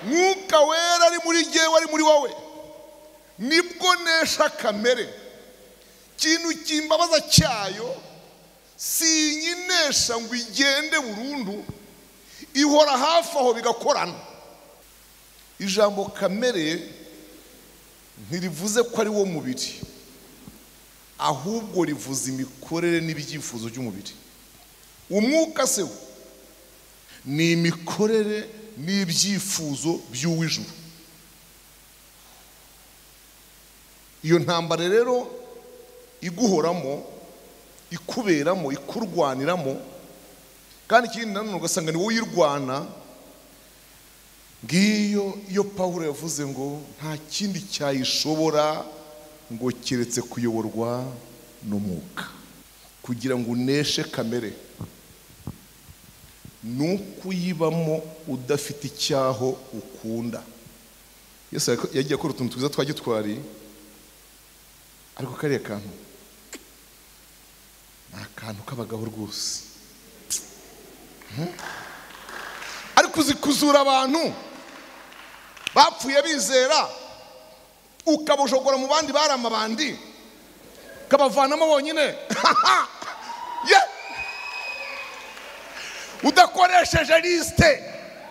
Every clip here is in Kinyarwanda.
Mwuka wera ari muri jyewe ari muri wowe, nibwo nesha kamere. Kintu kimbabaza cyayo sinyinesha ngo igende burundu, ihora hafi aho bigakorana. Ijambo kamere ntirivuze ko ari wo mubiri, ahubwo rivuze imikorere n'ibyifuzo by'umubiri. Umwuka se ni imikorere n'ibyifuzo by'uwijuru. Iyo ntambara rero iguhoramo, ikuberamo, ikurwaniramo, kandi ikindi nanone ugasanga ni wowe uyirwana. Ngiyo iyo Pawulo yavuze ngo nta kindi cyayishobora ngo keretse kuyoborwa n'umwuka. Kugira ngo uneshe kamere nuko uyibamo udafite icyaho ukunda. Yesu yagiye akora utuntu twiza twa gitwari, ariko kariya kantu ni akantu k'abagabo rwose. Ariko uzi kuzura abantu bapfuye bizera, ukabujogora mu bandi bari amabandi, ukabavanamo bonyine. Udakoresheje liste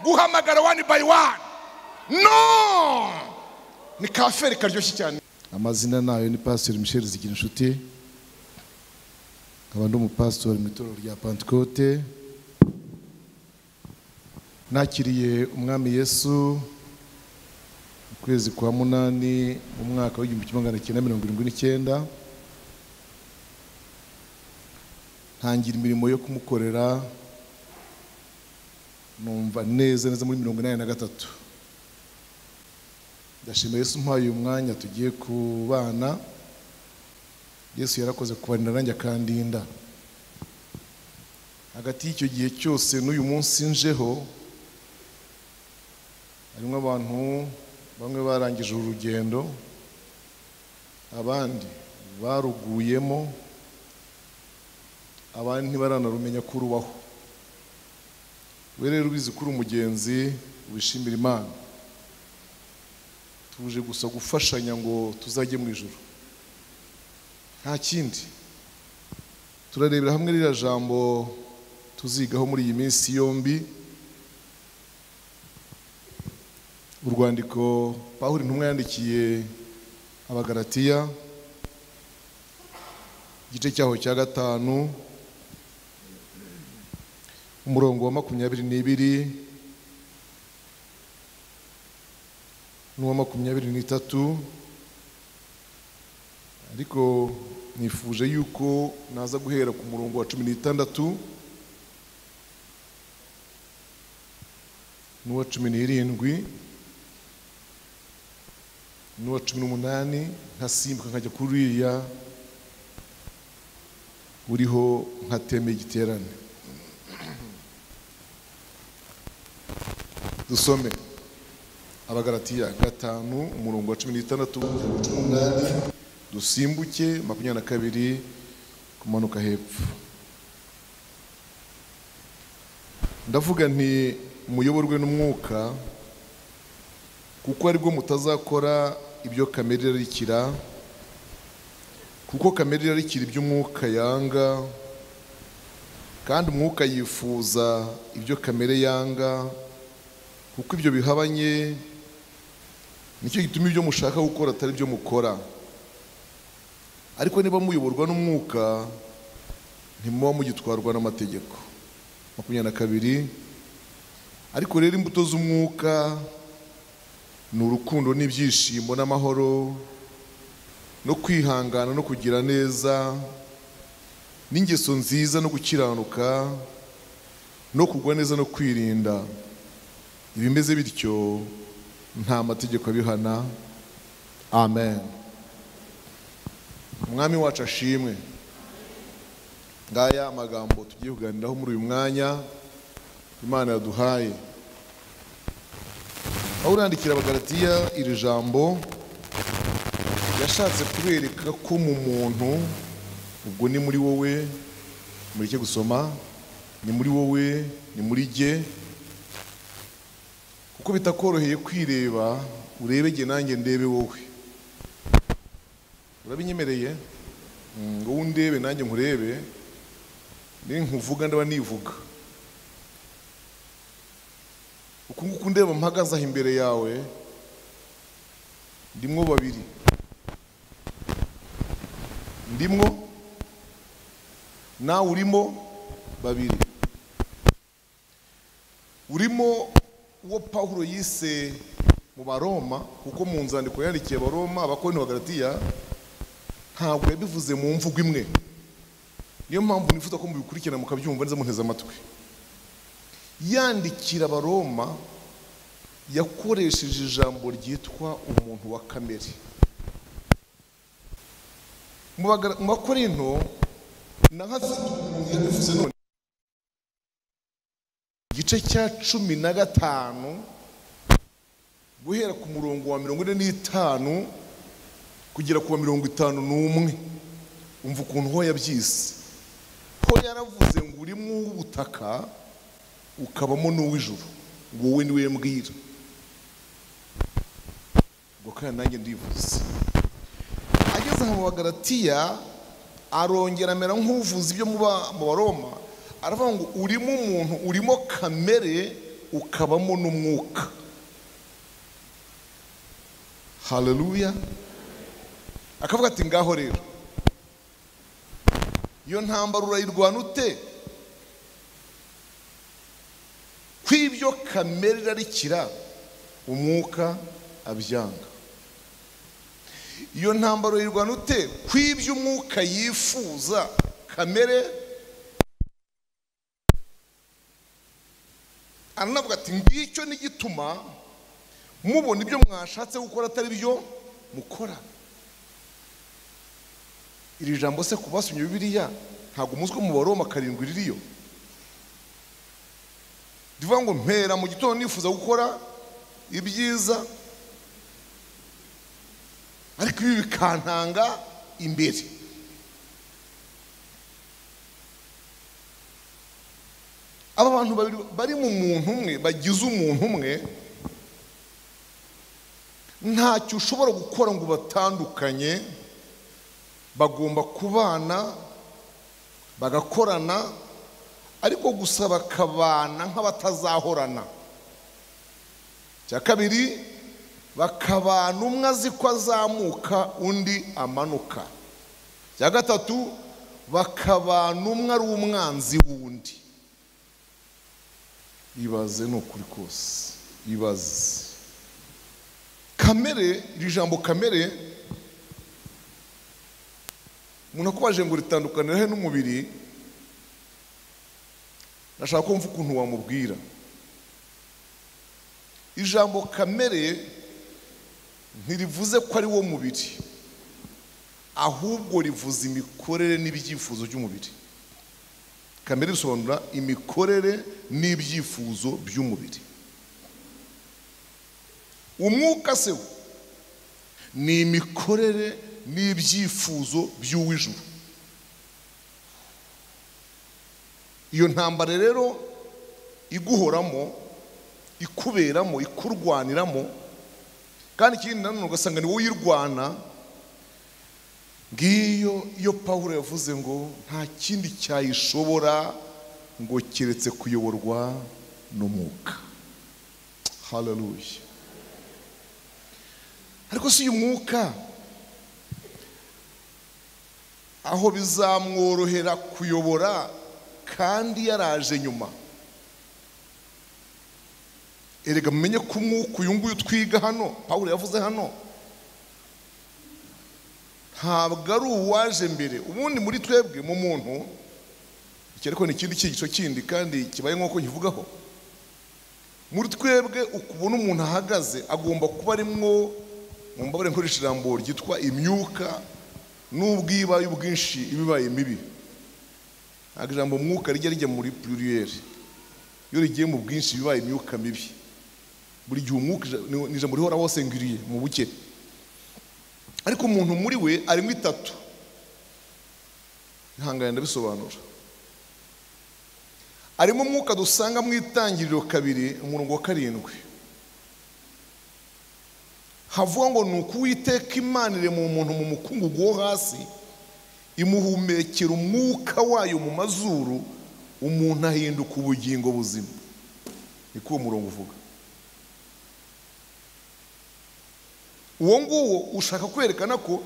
guhamagara one by one. No, ni kaferi karyoshye cyane. Amazina nayo ni Pastor Michel Zigirinshuti, nkaba ndi umupastori mu itorero rya Pentecote. Nakiriye umwami Yesu mu kwezi kwa munani mu mwaka w'1979. Ntangira imirimo yo kumukorera, numva neza muri 83. Ndashimira Yesu mpaye umwanya tugiye kubana. Yesu yarakoze kubanira nanjye akandinda. Hagati y'icyo gihe cyose n'uyu munsi njeho, harimo abantu bamwe barangije urugendo, abandi baruguyemo, abandi ntibaranarumenya ko rubaho. We rero ubizi kuri umugenzi, ubishimira Imana. Tuje gusa gufashanya ngo tuzajye mu ijuru, nta kindi. Turarebera hamwe ririya jambo tuzigaho muri iyi minsi yombi, urwandiko Pawulo intumwa yandikiye Abagalatiya, igice cyaho cya 5, umurongo wa 22 n'uwa 23. Ariko nifuje yuko naza guhera ku murongo wa 16 n'uwa 17 n'uwa 18, nkasimbuka nkajya kuri uriya uriho nka teme igiterane. Dusome Abagalatiya 5 umurongo wa 16 18, dusimbuke 22 kumanuka hepfo. Ndavuga nti muyoborwe n'umwuka, kuko aribwo mutazakora ibyo kamere irarikira, kuko kamere irarikira ibyo umwuka yanga, kandi umwuka yifuza ibyo kamere yanga, kuko ibyo bihabanye. Nicyo gituma ibyo mushaka gukora atari byo mukora. Ariko niba muyoborwa n'umwuka, ntimuba mugitwarwa n'amategeko. 22. Ariko rero imbuto z'umwuka ni urukundo n'ibyishimo n'amahoro no kwihangana no kugira neza n'ingeso nziza no gukiranuka no kugwa neza no kwirinda. Ibimeze bityo nta mategeko abihana. Amen. Umwami wacu ashimwe. Ngaya amagambo tugiye kuganiraho muri uyu mwanya Imana yaduhaye. Aho urandikira Abagalatiya iri jambo yashatse kubereka ko mu muntu, ubwo ni muri wowe, muri cyo gusoma, ni muri wowe, ni muri jye, uko bitakoroheye kwireba urebe jye nanjye ndebe wowe. Urabinyemereye ngo undebe nanjye nkurebe, ni nkuvuga ndaba nivuga. Uko nguko ndeba mpagaze aho imbere yawe, ndimwo babiri, ndimwo nawe urimo babiri. Urimo uwo Pawulo yise mu Baroma, kuko mu nzandiko yandikiye Abaroma, Abakorinto, Abagalatiya ntabwo yabivuze mu mvugo imwe. Niyo mpamvu nifuza ko mubikurikirana mukabyumva neza munteze amatwi. Yandikira Abaroma yakoresheje ijambo ryitwa umuntu wa kamere. Mu Bakorinto yabivuze none igice cya 15 guhera ku murongo wa 45 kugera ku wa 51. Umva ukuntu ho yabyise. Ho yaravuze ngo urimo ubutaka ukabamo n'uw'ijuru, ngo wowe niwe mbwira. Ngo kandi nanjye ndivuze. Ageze mu Bagalatiya arongera amera nk'uvuza ibyo mu Baroma, aravuga ngo urimo umuntu, urimo kamere ukabamo n'umwuka. Haleluya. Akavuga ati ngaho rero iyo ntambara urayirwana ute? Kw'ibyo kamere irarikira umwuka abyanga. Iyo ntambara urayirwana ute? Kw'ibyo umwuka yifuza kamere. Aranavuga ati ngicyo n'igituma mubona ibyo mwashatse gukora atari byo mukora. Iri jambo se kubasomye Bibiliya ntabwo muzwe mu Baroma 7 ririyo. Divuga ngo mpera mu gitondo nifuza gukora ibyiza, ariko ibi bikantanga imbere. Aba bantu bari mu muntu umwe, bagize umuntu umwe, ntacyo ushobora gukora ngo batandukanye. Bagomba kubana, bagakorana, ariko gusa bakabana nk'abatazahorana. Cya kabiri, bakabana umwe azi ko azamuka undi amanuka. Cya gatatu, bakabana umwe ari umwanzi wundi. Ibaze ni ukuri kose, ibaze. Kamere, iri jambo kamere, umuntu akubaje ngo ritandukanira he n'umubiri, nashaka kumva ukuntu wamubwira. Ijambo kamere ntirivuze ko ari wo mubiri, ahubwo rivuze imikorere n'ibyifuzo by'umubiri. Kamere bisobanura imikorere n'ibyifuzo by'umubiri. Umwuka se ni imikorere n'ibyifuzo by'uw'ijuru. Iyo ntambara rero iguhoramo, ikuberamo, ikurwaniramo, kandi ikindi nanone ugasanga ni wowe uyirwana. Ngiyo iyo Pawulo yavuze ngo nta kindi cyayishobora ngo keretse kuyoborwa n'umwuka. Haleluya. Ariko si uyu mwuka aho bizamworohera kuyobora kandi yaraje nyuma. Erega mumenye ko umwuka uyu nguyu twiga hano, Pawulo yavuze hano, ntabwo ari uwaje mbere. Ubundi muri twebwe mu muntu, iki ariko ni ikindi cyigisho kindi kandi kibaye nk'uko nkivugaho. Muri twebwe ukubona umuntu ahagaze agomba kuba arimwo, mumbabare nkoresha ijambo ryitwa imyuka, nubwo ibaye ubwinshi ibibaye mibi. Ntabwo ijambo mwuka rijya muri pluriel. Iyo rigiye mu bwinshi bibaye imyuka mibi. Buri gihe umwuka ni ijambo rihoraho singiriye mu buke. Ariko umuntu muri we arimo itatu. Ihangane ndabisobanura. Arimo umwuka dusanga mu Itangiriro 2 umurongo wa 7. havuga ngo ni ukuwiteka Imana irema umuntu mu mukungugu wo hasi imuhumekera umwuka wayo mu mazuru, umuntu ahinduka ubugingo buzima. Niko uwo murongo uvuga. Uwo nguwo ushaka kwerekana ko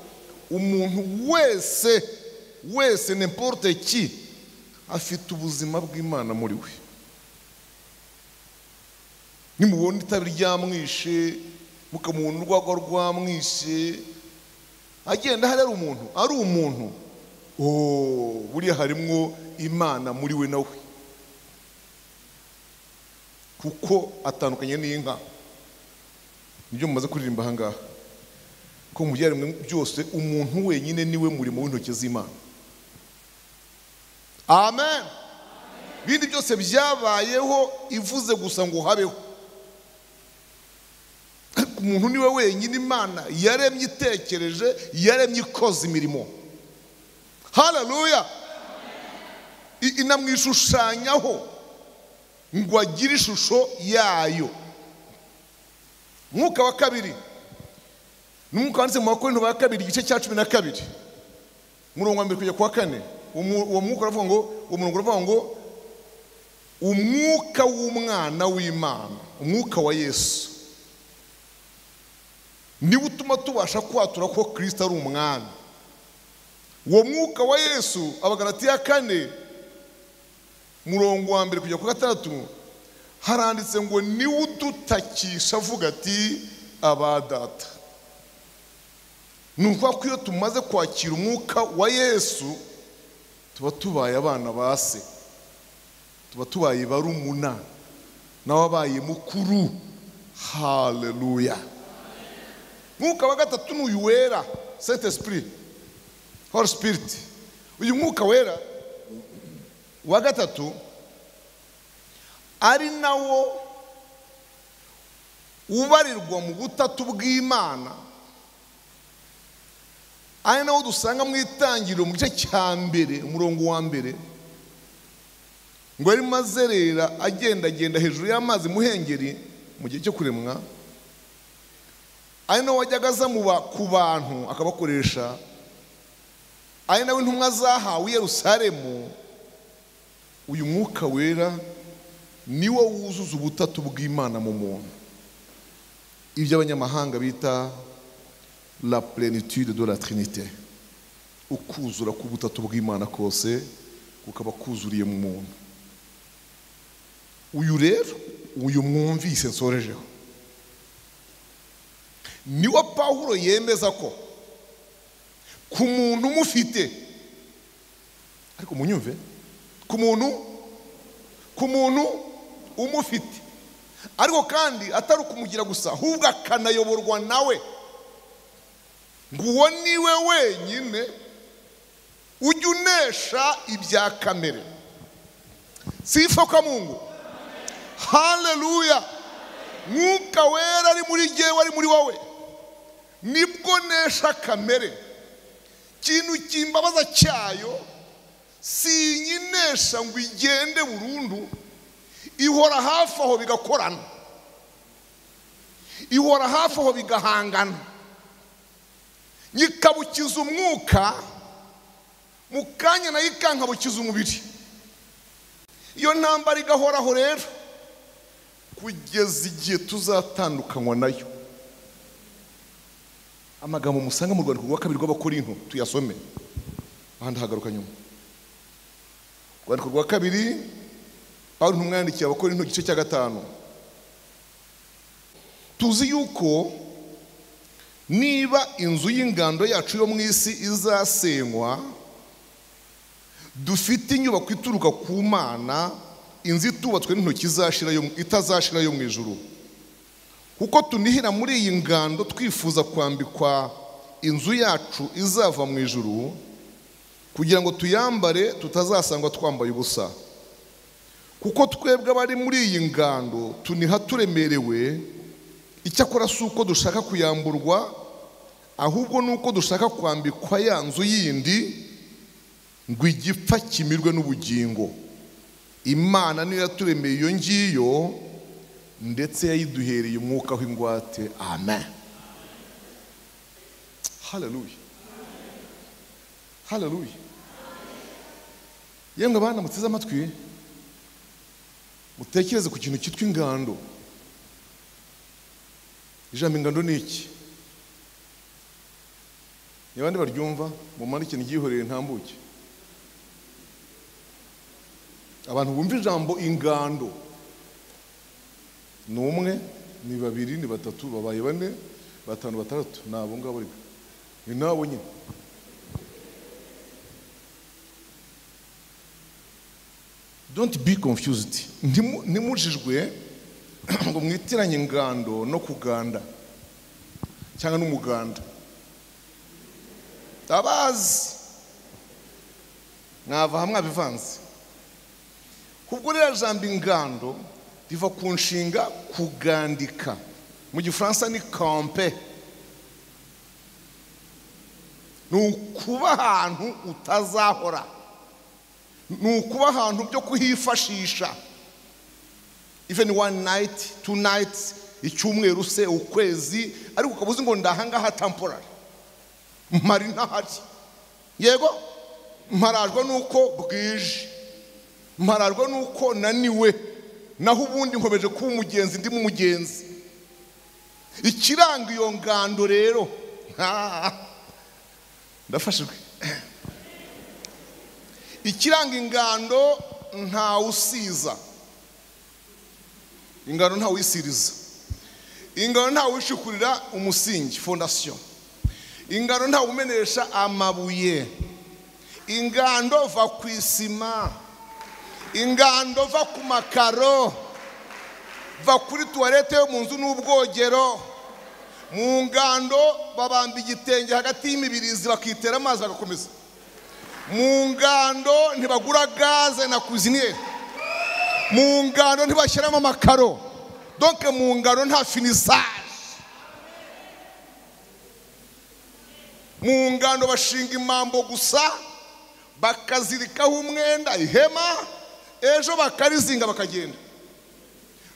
umuntu wese n'importe qui afite ubuzima bw'Imana muri we. Nimubona itabi ryamwishe, mukamubona urwagwa rwamwishe, agenda hari ari umuntu, buriya harimwo Imana muri we nawe, kuko atandukanye n'inka. Nibyo mumaze kuririmba aha ngaha, ko mu byaremwe byose umuntu wenyine niwe murimo w'intoki z'Imana. Amen. Bindi byose byabayeho ivuze gusa ngo habeho. Umuntu niwe wenyine Imana yaremye itekereje, yaremye ikoze imirimo. Haleluya. Inamwishushanyaho ngo agire ishusho yayo. Mwuka wa kabiri, n'umwuka wanditse mu Bakorinto ba kabiri igice cya 12 murongo wa 2 kujya kwa 4. Uwo mwuka uravuga ngo, umurongo uravuga ngo umwuka w'umwana w'Imana, umwuka wa Yesu, niwe utuma tubasha kwatura ko Kristo ari umwami. Uwo mwuka wa Yesu, Abagalatiya 4 murongo wa 1 kujya kwa 6 haranditse ngo niwe udutakisha avuga ati abadata. Nuko ko iyo tumaze kwakira umwuka wa Yesu tuba tubaye abana ba se, tuba tubaye barumuna n'ababaye mukuru. Haleluya. Mwuka wa gatatu n'uyu wera, Saint Esprit, Holy Spirit. Uyu mwuka wera wa gatatu ari nawo ubarirwa mu butatu bw'Imana, ari nawo dusanga mu Itangiriro mu gice cya 1 umurongo wa 1 ngo ari mazerera agenda hejuru y'amazi muhengeri mu gihe cyo kuremwa. Ari nawe wajyaga aza ku bantu akabakoresha, ari nawe intumwa zahawe i Yerusalemu. Uyu mwuka wera niwo wuzuza ubutatu bw'Imana mu muntu, ibyo abanyamahanga bita la plénitude de la Trinité. Ukuzura k'ubutatu bw'Imana kose kukaba kuzuriye mu muntu. Uyu rero, uyu mwumvise nsorejeho, niwo Pawulo yemeza ko ku muntu umufite, ariko munyumve, ku muntu umufite, ariko kandi atari ukumugira gusa, ahubwo akanayoborwa nawe. Nguwo niwe wenyine ujya unesha ibya kamere. Sifa kwa Mungu. Haleluya. Mwuka wera ari muri jyewe, ari muri wowe, nibwo nesha kamere. Kintu kimbabaza cyayo si nyinesha ngo igende burundu, ihora hafi aho bigakorana, ihora hafi aho bigahangana, nyikabukiza umwuka mu kanya nayo ikankabukiza umubiri. Iyo ntambara igahoraho rero kugeza igihe tuzatandukanywa nayo. Amagambo musanga mu rwandiko rwa 2 rw'Abakorinto tuyasome, ahandi hagaruka nyuma. Urwandiko rwa 2 Pawulo umwandikiye Abakorinto igice cya 5. Tuzi yuko niba inzu y'ingando yacu yo mu isi izasenywa, dufite inyubako ituruka ku Mana, inzu itubatswe n'intoki itazashira yo mu ijuru. Kuko tunihira muri iyi ngando twifuza kwambikwa inzu yacu izava mu ijuru, kugira ngo tuyambare tutazasangwa twambaye ubusa. Kuko twebwe abari muri iyi ngando tuniha turemerewe, icyakora si uko dushaka kuyamburwa, ahubwo nuko dushaka kwambikwa ya nzu yindi, ngo igipfa kimirwe n'ubugingo. Imana niyo yaturemeye iyo ngiyo, ndetse yayiduhereye umwuka w'ingwate. Amen. Hallelujah. Hallelujah. Yemwe bana muteze amatwi mutekereze ku kintu cyitwa ingando. Ijambo ingando ni iki? Yabandi baryumva mu mari ikintu gihoreye ntambuke. Abantu bumva ijambo ingando ni umwe, ni babiri, ni batatu, babaye bane, batanu, batandatu, nabo ngabo ariko ni nabo nyine. Don't be confused. Ntimujijwe ngo mwitiranye ingando no kuganda cyangwa n'umuganda. Abazi mwava hamwe abivanze. Kubwo rero jambo ingando riva ku nshinga kugandika. Mu gifaransa ni camper. Ni ukuba ahantu utazahora. Ni ukuba ahantu byo kuhifashisha. Even one night, 2 nights, icyumweru se, ukwezi, ariko ukabuze ngo ndahangaha temporary. Mpari ntahari. Yego mparajwe nuko bwije. Mparajwe nuko naniwe. Naho ubundi nkomeje kuba umugenzi ndi mu mugenzi. Ikiranga iyo ngando rero ndafashijwe. Ikiranga ingando nta usiza. Ingano nta wisiriza. Ingano nta wishukurira umusingi, fondation. Ingano nta umenesha amabuye. Ingando va ku isima. Ingando va ku makaro. Va kuri toilette yo mu nzu n'ubwogero. Mu ngando babamba igitenge hagati y'imibirizi bakitera amazi agakomeza. Mu ngando ntibagura gaze na cuisinier. Mu ngando ntibashyiramo amakaro. Donc mu ngando nta finissage. Mu ngando bashinga imambo gusa bakazirikaho umwenda ihema ejo bakarizinga bakagenda.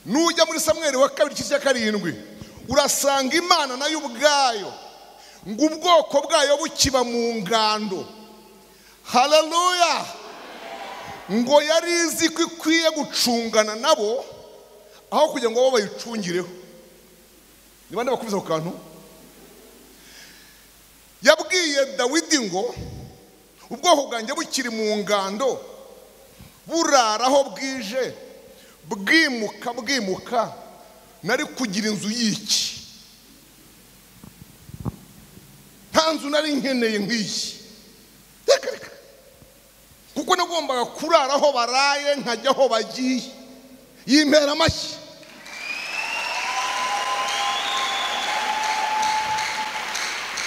Nujya muri Samweli wa 2:7 urasanga Imana nayo ubwayo ngo ubwoko bwayo bukiba mu ngando. Hallelujah. Ngo yarizi ko ikwiye gucungana nabo aho kugira ngo bayicungireho. Niba ndabakubiza ku kantu yabwiye Dawidi ngo ubwoko bwanjye bukiri mu ngando buraraho bwije bwimuka nari kugira inzu y'iki. Nta nzu nari nkeneye nk'iyi. Reka kuko nagombaga kurara aho baraye nkajya aho bagiye. Yimpera amashyi.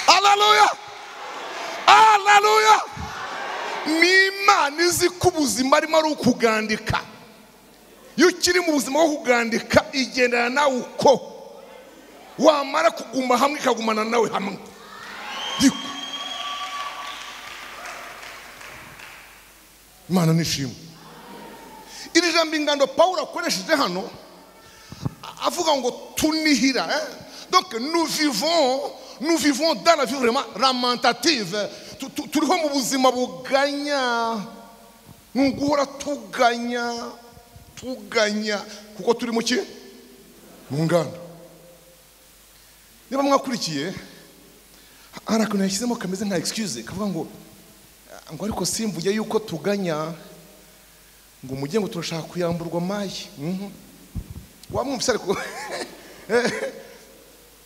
Hallelujah. Hallelujah. N'Imana izi ko ubuzima arimo ari ukugandika. Iyo ukiri mu buzima bwo kugandika igendana nawe uko wamara kuguma hamwe ikagumana nawe hamwe. Imana nishimwe. Iri jambo ingando Paulo akoresheje hano avuga ngo tunihira. Donc nous vivons dans la vie vraiment lamentative. Turiho mu buzima buganya. Nuguhora tuganya kuko turi mu ki? Mu ngando. Niba mwakurikiye arakuntu yashyizemo kameze nka excuse kavuga ngo ariko simvuye yuko tuganya ngo mujye ngo turashaka kuyamburwa mayi. Wamwumvise ariko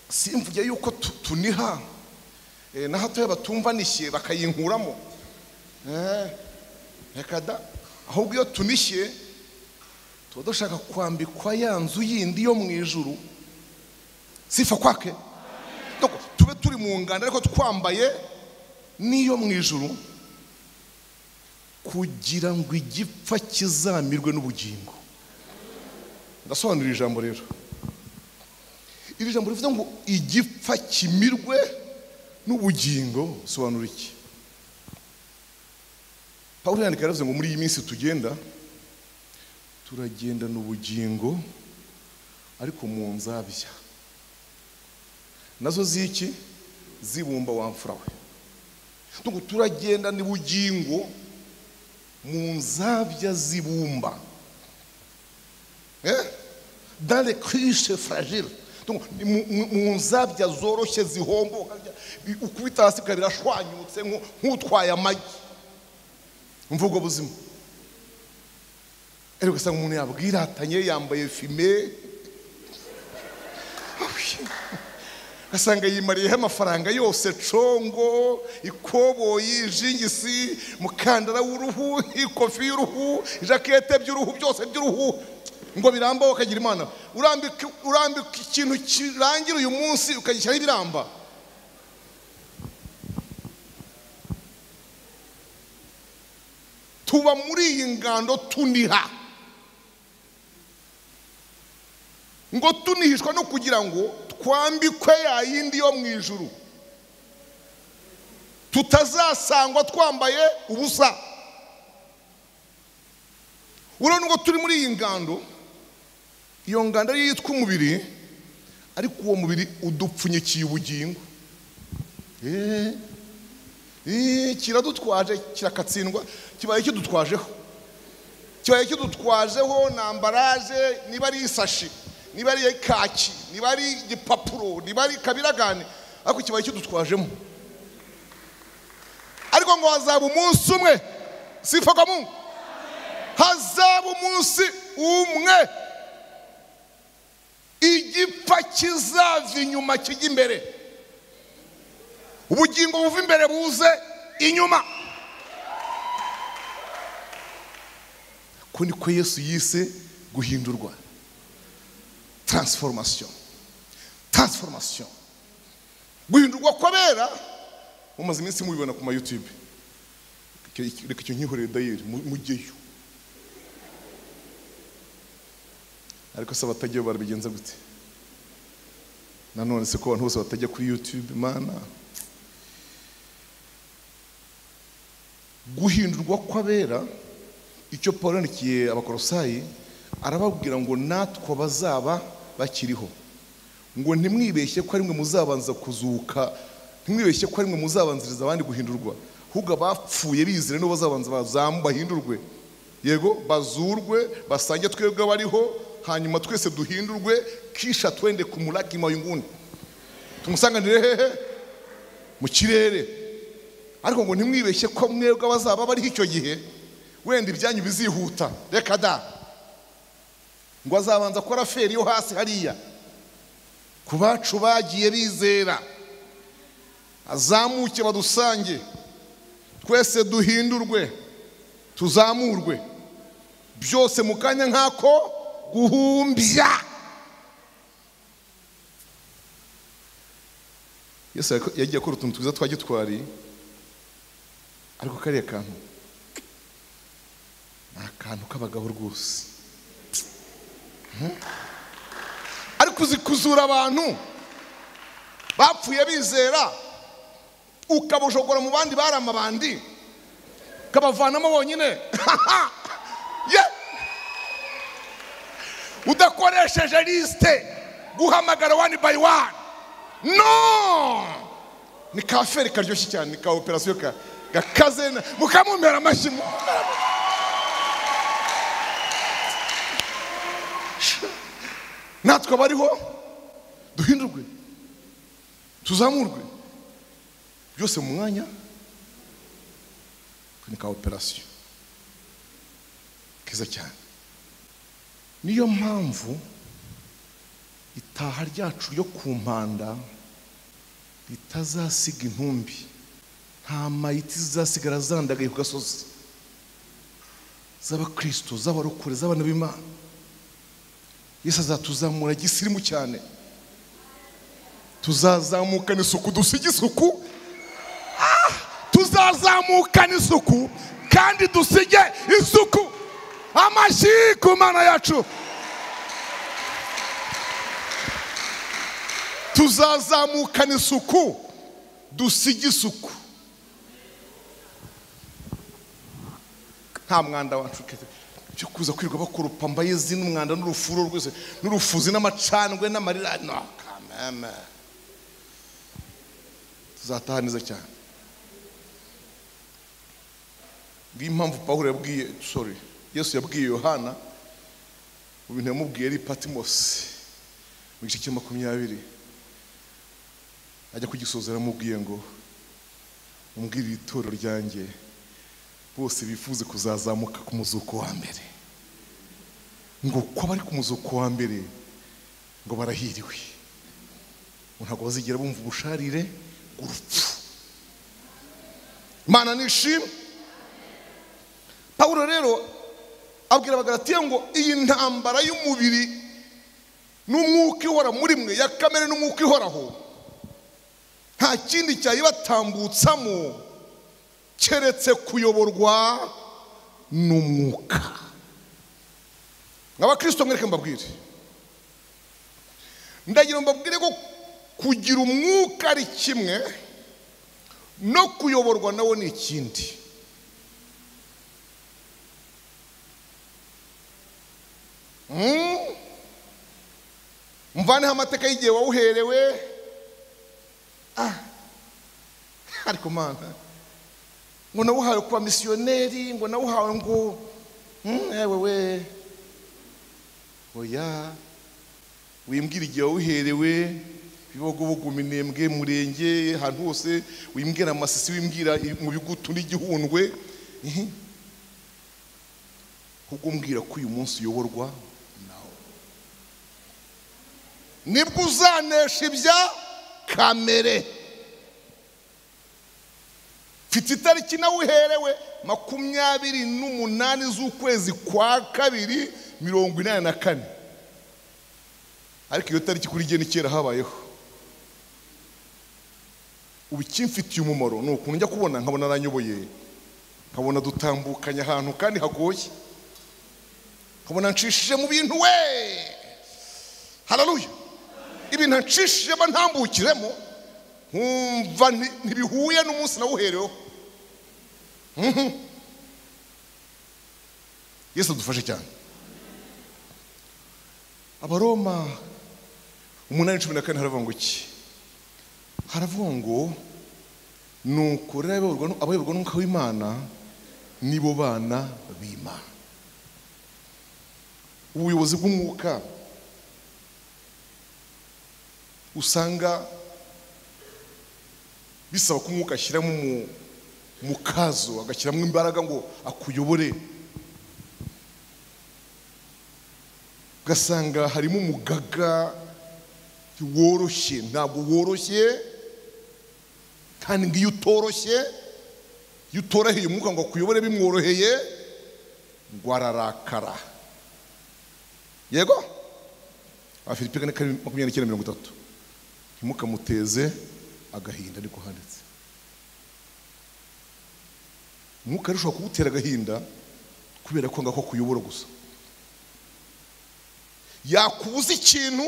simvuye yuko tuniha na hato batumva nishye bakayinkuramo. Rekada ahubwo iyo tunishye tuba dushaka kwambikwa ya nzu yindi yo mu ijuru. Sifa kwake. Tube turi mu nganda ariko twambaye niyo mu ijuru kugira ngo igipfa kizamirwe n'ubugingo. Ndasobanura ijambo rero. Iri jambo rivuga ngo igipfa kimirwe n'ubugingo. Sobanura iki? Paulo yandika yaravuze ngo muri iyi minsi tugenda turagendana ubugingo ariko mu nzabya. Nazo ziki? zibumba wamfura we. Turagenda ni bugingo mu nzabya zibumba, dans les cruches fragiles, mu nzabya zoroshye zihomboka, ukubita hasi kabira shwanyutse nk'utwaye amagi. Mvugo buzima. Ariko usanga umuntu yabwiratanye yambaye fime, asanga yimariyeho amafaranga yose, congo, ikoboyi, jingisi, mukandara w'uruhu, ikofi y'uruhu, jakete by'uruhu, byose by'uruhu, ngo biramba ukagira Imana. Urambika ikintu kirangira uyu munsi ukagishyiraho ibiramba. Tuba muri iyi ngando tuniha, ngo tunihishwa no kugira ngo twambikwe ya yindi yo mu ijuru, tutazasangwa twambaye ubusa. Urabona ngo turi muri iyi ngando, iyo ngando ari yitwa umubiri, ariko uwo mubiri udupfunyikiye ubugingo. Kiradutwaje, kirakatsindwa, kibaye kidutwajeho, na ambaraje, niba ari isashi, niba ari kaki, niba ari igipapuro, niba ari kabiragane, ariko kibaye kidutwajemo. Ariko ngo hazaba umunsi umwe, sifa kwa Mungu, hazaba umunsi umwe igipfa kizava inyuma kijya imbere, ubugingo buva imbere buze inyuma. Ko niko Yesu yise guhindurwa, transformation. Guhindurwa kwabera mumaze iminsi mubibona ku ma YouTube. Reka icyo nkihoreye dayeri mujyeyo. Ariko se batagiye barabigenza gute? Nanone se ko abantu bose batajya kuri YouTube mana. Guhindurwa kwabera, icyo Paulo yandikiye Abakolosayi arababwira ngo natwe bazaba bakiriho, ngo ntimwibeshye ko ari mwe muzabanza kuzuka, ntimwibeshye ko ari mwe muzabanziriza abandi guhindurwa, ahubwo abapfuye bizire no bazabanza bahindurwe, yego bazurwe, basange twebwe bariho, hanyuma twese duhindurwe, kisha twende kumulaki mayunguni, tumusanganire hehe mu kirere. Ariko ngo ntimwibeshye ko mwebwe bazaba bariho icyo gihe, wenda ibyanyu bizihuta. Reka da, ngo azabanza kora feri yo hasi hariya ku bacu bagiye bizera, azamuke badusange, twese duhindurwe, tuzamurwe, byose mu kanya nk'ako guhumbya. Yesu yagiye akora utuntu twiza twa gitwari, ariko kariya kantu ni akantu k'abagabo rwose. Ariko uzi kuzura abantu bapfuye bizera, ukabujogora mu bandi bari amabandi, ukabavanamo bonyine udakoresheje liste guhamagara one by one. No, ni kaferi karyoshye cyane, ni ka operasiyo gakaze, mukamumera amashyi. Natwe bariho duhindurwe, tuzamurwe, byose mu mwanya, ni ka operasiyo kiza cyane. Niyo mpamvu itaha ryacu ryo ku mpanda ritazasiga intumbi, nta mayiti zizasigara zandagaye ku gasozi, z'abakristo, z'abarokore, z'abana b'Imana. Yesu azatuzamura gisirimu cyane, tuzazamukana isuku, dusige isuku, tuzazamukana isuku kandi dusige isuku. Amashyi ku Mana yacu. Tuzazamukana isuku, dusige isuku, nta mwanda wacu cyo kuza kwirirwa bakurupa mbaye zino umwanda n'urufuro rwose n'urufuzi n'amacandwe n'amarira. No, kameme. tuzataha neza cyane. Bw'impamvu Pawulo yabwiye Yesu yabwiye Yohana mu bintu yamubwiye ari Patimosi mu gice cya 20 ajya kugisozera amubwiye ngo umbwirire itorero ryanjye bose bifuze kuzazamuka ku muzuko wa mbere, ngo ko bari ku muzuko wa mbere ngo barahiriwe, ntabwo bazigera bumva ubusharire bw'urupfu. Imana nishimwe. Pawulo rero abwira Abagalatiya ngo iyi ntambara y'umubiri n'umwuka ihora muri mwe, ya kamere n'umwuka ihoraho, nta kindi cyayibatambutsamo keretse kuyoborwa n'umwuka. Nk'abakristo mwereke mbabwire, ndagira mbabwire ko kugira umwuka ari kimwe no kuyoborwa nawo ni ikindi. Mvaneho amateka y'igihe wawuherewe, ariko mana ngo nawuhawe kuba misiyoneri, ngo nawuhawe ngo ewewe oya, wimbwira igihe wawuherewe, Bibogobogo, Minembwe, Murenge, ahantu hose wimbwira Amasisi, wimbwira mu Bigutu n'Igihundwe, ahubwo mbwira ko uyu munsi uyoborwa nawe, nibwo uzanesha ibya kamere. Mfite itariki nawuherewe 28 z'ukwezi kwa 2 1984, ariko iyo tariki kuri jye ni kera habayeho. Ubu kimfitiye umumaro ni ukuntu njya kubona nkabona aranyoboye, nkabona dutambukanya ahantu kandi hagoye, nkabona nshishije mu bintu we, haleluya, ibintu nshishije ntambukiremo nkumva ntibihuye n'umunsi nawuhereweho. Yesu adufashe cyane. Abaroma 8:14 haravuga ngo iki? Haravuga ngo nuko abayoborwa n'umwuka w'Imana nibo bana b'Imana. Ubuyobozi bw'umwuka usanga bisaba ko umwuka ashyiramo mu kazo, agashyiramo imbaraga ngo akuyobore. Ugasanga harimo umugaga woroshye, ntabwo woroshye, kandi ngo iyo utoroshye, iyo utoroheye umwuka ngo akuyobore bimworoheye, ngo ararakara. Yego? Abafilipi 4:29-30, ntimukamuteze agahinda, niko handitse. Umwuka arushaho kugutera agahinda kubera ko ngako kuyobora gusa. Yakubuza ikintu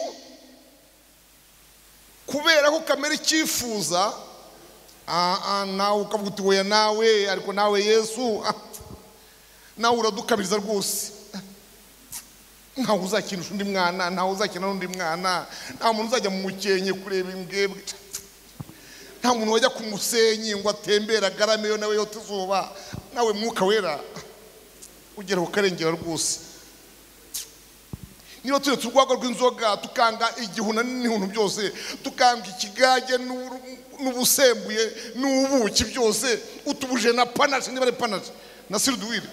kubera ko kamere cyifuza, nawe ukavuga uti oya nawe, ariko nawe Yesu nawe uradukabiriza rwose, ntawe uzakinisha undi mwana, ntawe uzakina n'undi mwana, nta muntu uzajya mu mukenke kureba imbwebwe, nta muntu wajya ku musenyi ngo atembera agarameyo nawe yote izuba. Nawe Mwuka Wera ugera ukarengera rwose. Niba turetse urwagwa rw'inzoga, tukanga igihuna n'ibintu byose, tukanga ikigage n'ubusembuye n'ubuki byose, utubuje na panache, niba ari panache na sirduwire,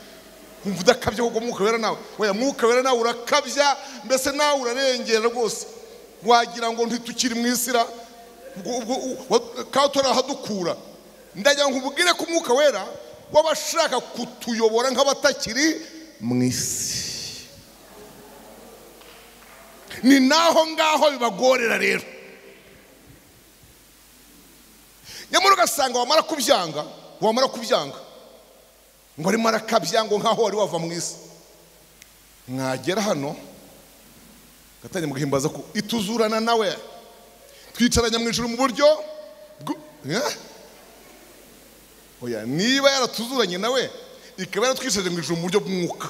umva udakabya ahubwo Mwuka Wera nawe. Oya, Mwuka Wera nawe urakabya, mbese nawe urarengera rwose, wagira ngo ntitukiri mu isira katora hadukura. Ndagira ngo ubwire ko Mwuka Wera wabashaka kutuyobora nk'abatakiri mu isi. Ni naho ngaho bibagorera rero. Nyamara ugasanga wamara kubyanga ngo arimo arakabya ngo nkaho wari wava mu isi. Mwagera hano gatanye muguhimbaza ko ituzurana nawe, twicaranya mu ijuru mu buryo oya, niba yaratuzuranye nawe ikaba yaratwicaranye mu ijuru mu buryo bw'umwuka,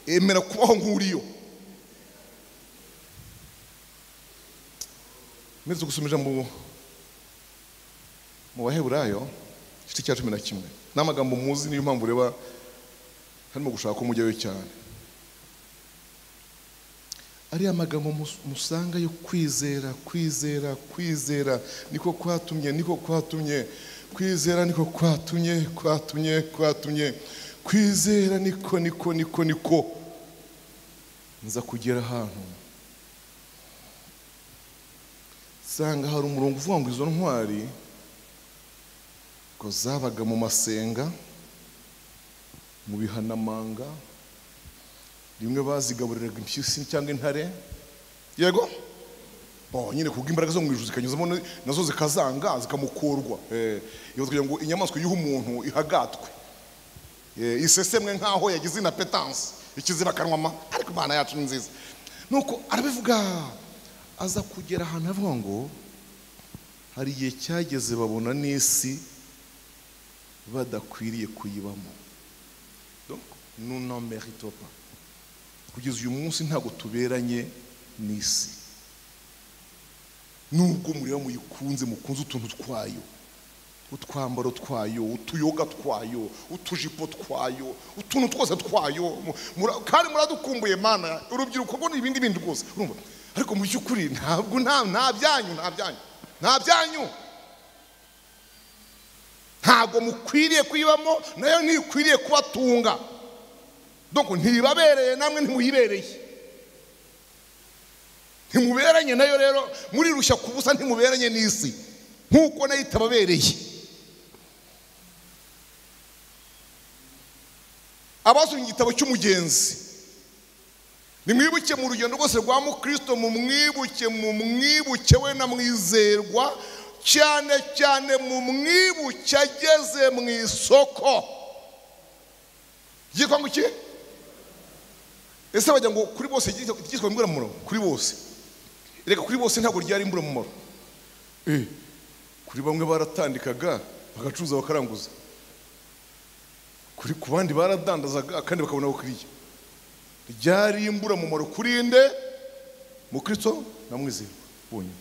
emera kubaho nk'uriyo. Meze gusoma ijambo mu Baheburayo igice cya 11 n'amagambo muzi niyo mpamvu reba harimo gushaka ko mujyayo cyane. Ari amagambo musanga yo kwizera niko kwatumye kwizera niko kwatumye kwizera niko nza kugera ahantu sanga hari umurongo uvuga ngo izo ntwari ko zabaga mu masenga mu bihanamanga rimwe bazigaburiraga impyisi cyangwa intare yego nyine kubw'imbaraga zo mu ijuru zikanyuzamo nazo zikazanga zikamukorwa iyo kugira ngo inyamaswa yuha umuntu ihagatwe isesemwe nkaho yagize na petanse ikiziba kanwama ariko Imana yacu ni nziza. Nuko arabivuga aza kugera ahantu avuga ngo hari igihe cyageze babona n'isi badakwiriye kuyibamo. Donc nous n'en méritons pas. Kugeza uyu munsi ntago tuberanye n'isi. Nubwo mureba muyikunze mukunze utuntu twayo, utwambaro twayo, utuyoga twayo, utujipo twayo, utuntu twose twayo, kandi muradukumbuye Mana, urubyiruko rwo n'ibindi bindi rwose urumva. Ariko mu by'ukuri ntabwo nta byanyu ntabwo mukwiriye kuyibamo, nayo ntikwiriye kubatunga. Donc ntibabereye namwe ntimuyibereye, ntimuberanye nayo. Rero muri rushya kubusa ntimuberanye n'isi nkuko nayo itababereye. Abasomye igitabo cy'umugenzi nimwibuke mu rugendo rwose rwa Mukristo, mumwibuke we na mwizerwa cyane mumwibuke ageze mu isoko yitwa ngo iki? Ese bajya ngo kuri bose igitwa imburamumaro kuri bose. Reka kuri bose ntabwo ryari imburamumaro. Kuri bamwe baratandikaga bagacuruza bakaranguza, kuri ku bandi baradandazaga kandi bakabona ko kuriya ryari imburamumaro kuri nde? Mukristo na mwizerwa bonyine.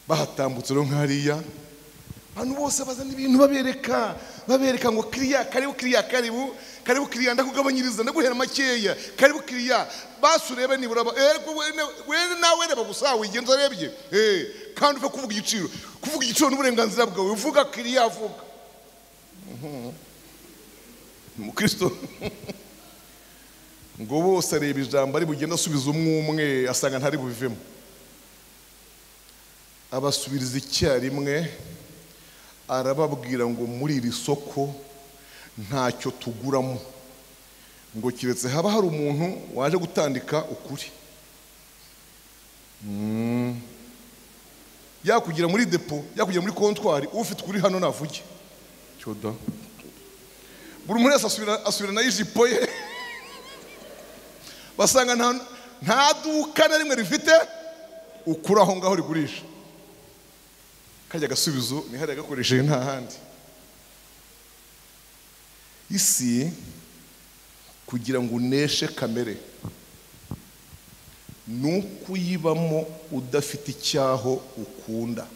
Bahatambutse rero nkariya abantu bose bazana ibintu babereka ngo kiriya karibu kiriya ndakugabanyiriza ndaguhera makeya, karibu kiriya basurebe nibura we nawe reba gusa wigenza rebye kandi uve kuvuga igiciro n'uburenganzira bwawe, uvuga kiriya vuga. Mukristo ngo bose areba ijambo ari bugenda asubiza umwe asanga ntari bubivemo, abasubiriza icyarimwe arababwira ngo muri iri soko ntacyo tuguramo, ngo kiretse haba hari umuntu waje gutandika ukuri. Yakugira muri depo, yakugira muri kontwari, ufite ukuri hano navuge cyoda. Buri muntu asubira na ijipo ye basanga nta duka na rimwe rifite ukuri aho ngaho rigurisha. Kajya gasubizo ni hari gakoresheje nta handi. Isi kugira ngo uneshe kamere nukuyibamo udafite icyaho ukunda.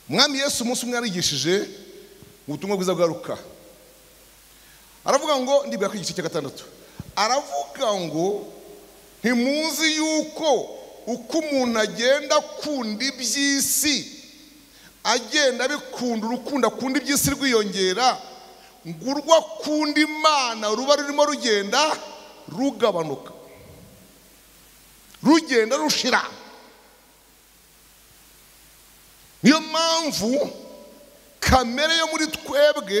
Mwami Yesu umunsi umwe yarigishije ubutumwa bwiza bwa Luka, aravuga ngo Niba igice cya 6, aravuga ngo ntimuzi yuko uko umuntu agenda akunda iby'isi agenda abikunda, urukundo akunda iby'isi rwiyongera, ngo urwo akunda Imana ruba rurimo rugenda rugabanuka, rugenda rushira. Niyo mpamvu kamere yo muri twebwe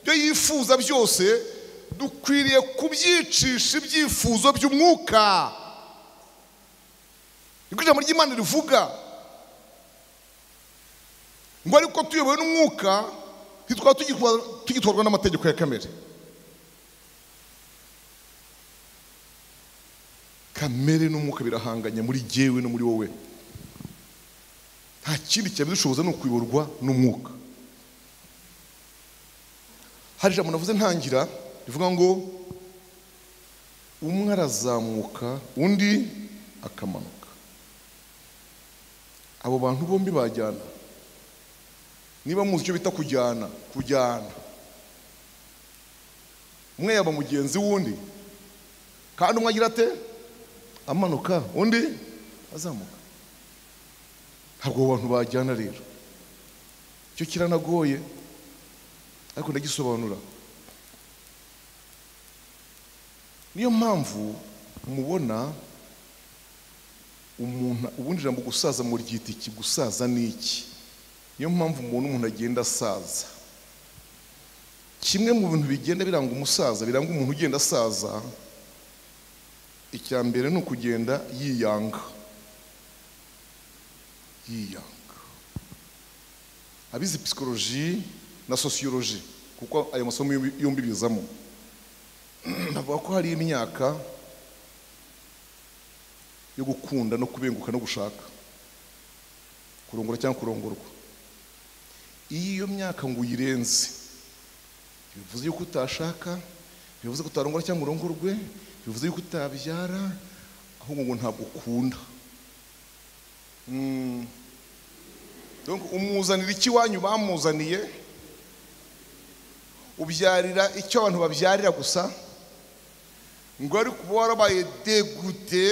yo yifuza byose dukwiriye kubyicisha ibyifuzo by'umwuka. Ijambo ry'Imana rivuga ngo ariko tuyobowe n'umwuka ntitwaba tugitwarwa n'amategeko ya kamere. Kamere n'umwuka birahanganye muri jyewe no muri wowe. Nta kindi cyabidushoboza ni ukuyoborwa n'umwuka. Hari ijambo navuze ntangira rivuga ngo umwe arazamuka undi akamanuka. abo bantu bombi bajyana. Niba muzi icyo bita kujyana, umwe yaba mugenzi wundi, kandi umwe agira ate amanuka undi azamuka. Ntabwo abantu bajyana rero, icyo kiranagoye ariko ndagisobanura. Niyo mpamvu mubona umuntu ubundi ijambo gusaza mu ryita iki, gusaza ni iki. Niyo mpamvu umuntu agenda asaza. Kimwe mu bintu bigenda biranga umusaza, biranga umuntu ugenda asaza, icya mbere ni ukugenda yiyanga. Abize psychologie na sociologie, kuko ayo masomo yombi bizamo, bavuga ko hari imyaka yo gukunda no kubenguka no gushaka, kurongora cyangwa kurongorwa. Iyo myaka ngo uyirenze, bivuze yuko utashaka, bivuze ko utarongora cyangwa urongorwe, bivuze yuko utabyara, ahubwo ngo ntabwo ukunda. Donc umuzanira iki wanyu bamuzaniye, ubyarira icyo abantu babyarira gusa, ngo ari kuba warabaye degute,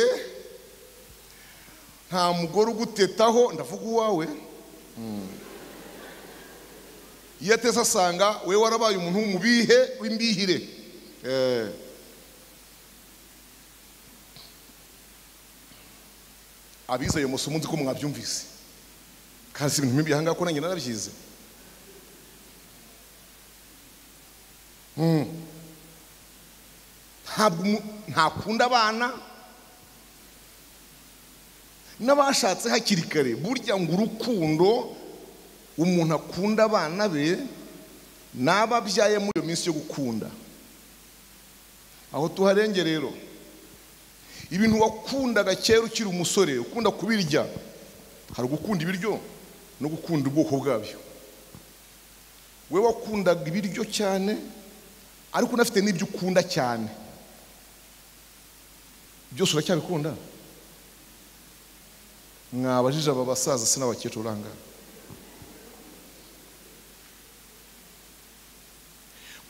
nta mugore ugutetaho, ndavuga uwawe. Iyo atese asanga we warabaye umuntu w'umubihe w'imbihire. Abize ayo masomo nzi ko mwabyumvise, kandi si ibintu nk'ibi ahangaha ko nanjye narabyize. Ntakunda abana n'abashatse hakiri kare. Burya ngo urukundo umuntu akunda abana be n'ababyaye muri iyo minsi yo gukunda. Aho tuharenge rero, ibintu wakundaga kera ukiri umusore, ukunda kubirya, hari gukunda ibiryo no gukunda ubwoko bwabyo. We wakundaga ibiryo cyane, ariko unafite n'ibyo ukunda cyane, byose uracyabikunda? Mwabajije aba basaza se n'abakecuru uranga.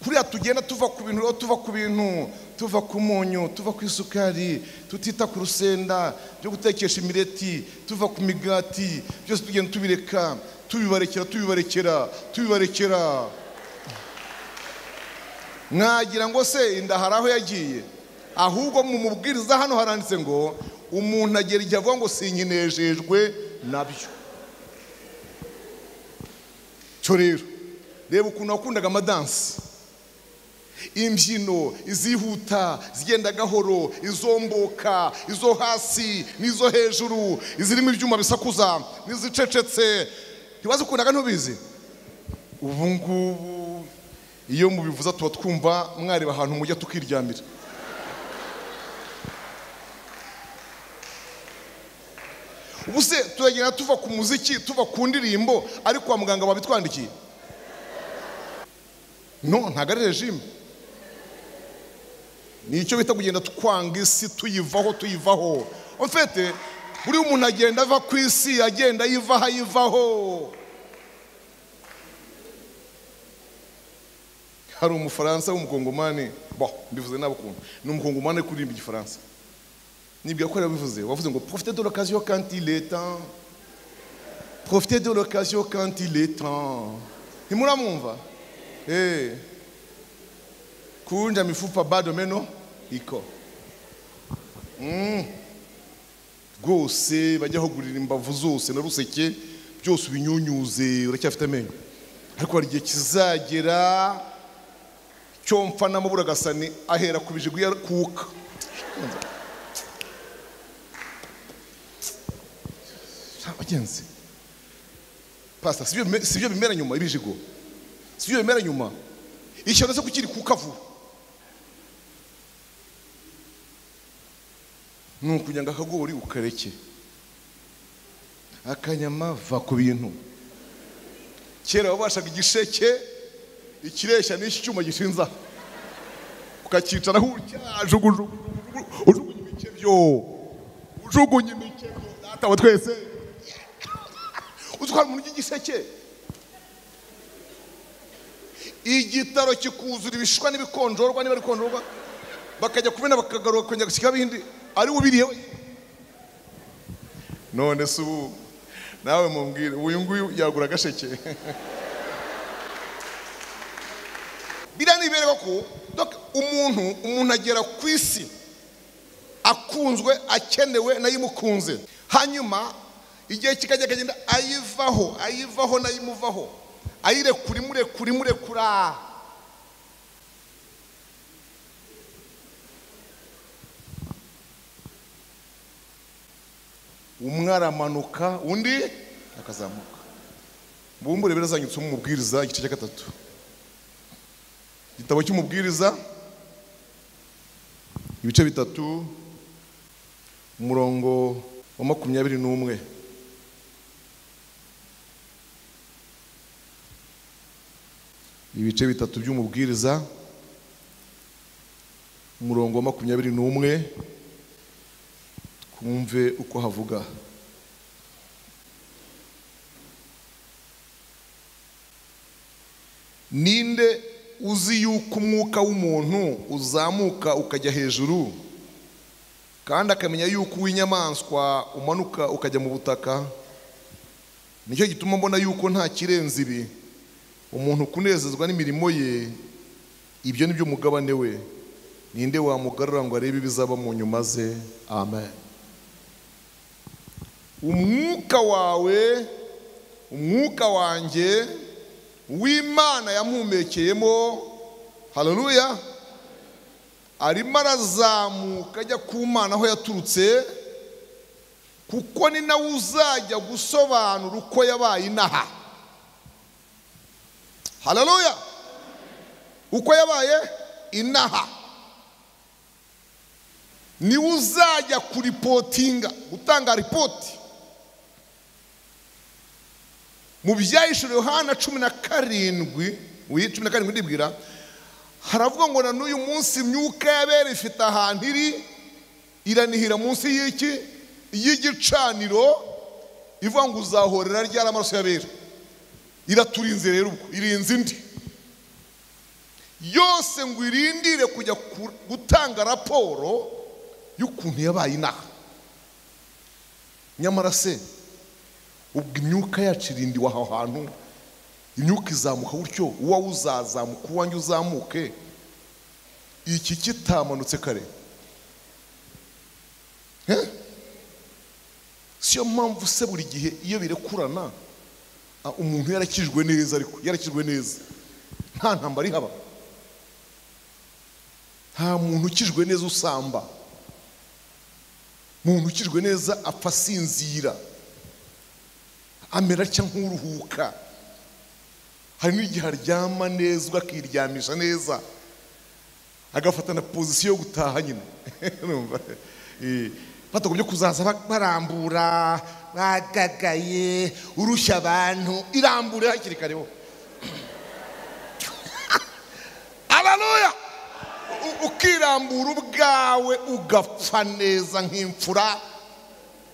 Kuriya tugenda tuva ku bintu, tuva ku munyu, tuva ku isukari, tutita ku rusenda byo gutekesha imireti, tuva ku migati, byose tugenda tubireka, tubibarekera. Mwagira ngo se inda hari aho yagiye? Ahubwo mu mubwiriza hano haranditse ngo umuntu agera igihe avuga ngo sinkinejejwe nabyo. Cyo rero reba ukuntu wakundaga amadansi, imbyino, izihuta, zigenda gahoro, izomboka, izo hasi n'izo hejuru, izirimo ibyuma bisakuza n'izicecetse. Ntiwazikundaga ntubizi? Ubu ngubu iyo mubivuza tuba twumva mwareba ahantu mujya tukiryamira. Ubuse turagenda tuva ku muziki, tuva ku ndirimbo, ariko kwa muganga babitwandikiye? No, ntago ari regime. Nicyo bita kugenda twanga isi, tuyivaho. En fait, buri umuntu agenda ava ku isi, agenda yivaho. Hari umufaransa w'umukongomani, mbivuze n'abakunzi, ni umukongomani kuririmba igifaransa. Nibyo ko yabivuze, wavuze ngo profitez de l'occasion quand il est temps. Profitez de l'occasion quand il est temps. Nimuramwumva? Kunja mifupa bado meno iko. Rwose bajya hogurira imbavu zose na ruseke byose ubinyunyuze, uracyafite amenyo. Ariko hari igihe kizagera cyo mpfa n'amabura gasani ahera kubijigwa yakuka. Abagenzi, pastor, sibyo bimera nyuma ibijigo, sibyo bimera nyuma. Ishyano se kukiri kukavu, nukunyanga akagori ukareke akanyama, va ku bintu. Kera wabashaga igisheke, ikireshya n'iki cyuma gishinza, ukakicaraho ujugunya imikebyo, data wa twese. gutwara umuntu igiseke, igitaro kikuzura ibishwa n'ibikonjorwa, niba ari konjorwa bakajya kumena bakagaruka kongera gushyika bindi ari ubiriye we. None se ubu nawe mumbwire, uyu nguyu yagura agasheke? Biranibereka ko umuntu agera ku isi akunzwe, akenewe nayimukunze, hanyuma igihe kikajya kagenda ayivaho nayimuvaho, ayirekura. Umwe aramanuka undi akazamuka. Bumbure birazanyutse mu mubwiriza igice cya 3, igitabo cy'umubwiriza ibice 3 umurongo wa 21. Ibice 3 by'umubwiriza umurongo wa 21, twumve uko havuga. Ninde uzi yuko umwuka w'umuntu uzamuka ukajya hejuru, kandi akamenya yuko uw'inyamaswa umanuka ukajya mu butaka? Nicyo gituma mbona yuko nta kirenze ibi, umuntu kunezezwa n'imirimo ye, ibyo nibyo mugabane we. Ninde wamugarura ngo arebe ibizaba mu nyuma ze? Amen. Umwuka wawe, umwuka wanjye w'Imana yampumekeyemo, haleluya, arimo arazamuka ajya ku Mana aho yaturutse, kuko ni nawe uzajya gusobanura uko yabaye inaha. Haleluya. Uko yabaye inaha ni uzajya kuripotinga, gutanga ripoti. Mu byahishuriwe Yohana 17 ndibwira, haravuga ngo na n'uyu munsi imyuka y'abera ifite ahantu iri, iranihira munsi y'igicaniro, ivuga ngo uzahorera ryari amaraso y'abera. Iraturinze rero, ubwo irinze indi yose ngo irindire kujya gutanga raporo y'ukuntu yabaye inaha. Nyamara se ubwo imyuka yacu irindiwe aho hantu, imyuka izamuka gutyo, uwawe uzazamuka, uwanjye uzamuke, iki kitamanutse kare? Siyo mpamvu se buri gihe iyo birekurana umuntu yarakijwe neza, ariko yarakijwe neza nta ntambara ihaba. Nta muntu ukijwe neza usamba, muntu ukijwe neza apfa asinzira, amera cyangwa nk'uruhuka. Hari n'igihe aryama neza, akiryamisha neza, agafata na pozisiyo yo gutaha nyine. Batagombye kuzaza barambura, bagagaye, urushya abantu, irambure hakiri kareho. Haleluya. Ukirambura ubwawe ugapfa neza nk'imfura,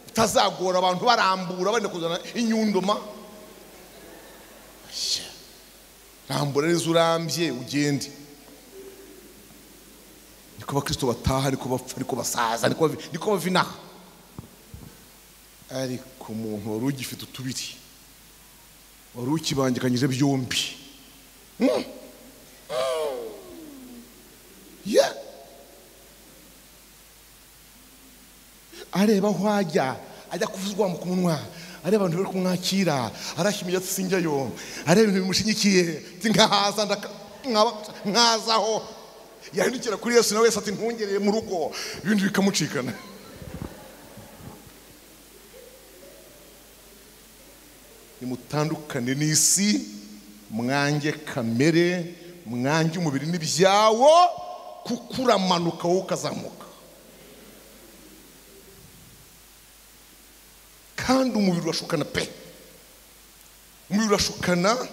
utazagora abantu barambura bane kuzana inyunduma. Rambura neza urambye ugende. Niko abakristo bataha, niko bapfa, niko basaza, niko bavina. Ariko umuntu wari ugifite utubiri, wari ukibangikanyije byombi, areba aho ajya kuvuzwa mu kumunwa, areba abantu bari kumwakira, arashimira ati sinjyayo, areba ibintu bimushinyikiye, nkazaho, yahindukira kuri Yesu nawe ati ntungereye mu rugo, ibintu bikamucikana. Nimutandukane n'isi, mwange kamere, mwange umubiri n'ibyawo, kuko uramanuka wowe ukazamuka. Kandi umubiri urashukana pe, umubiri urashukana.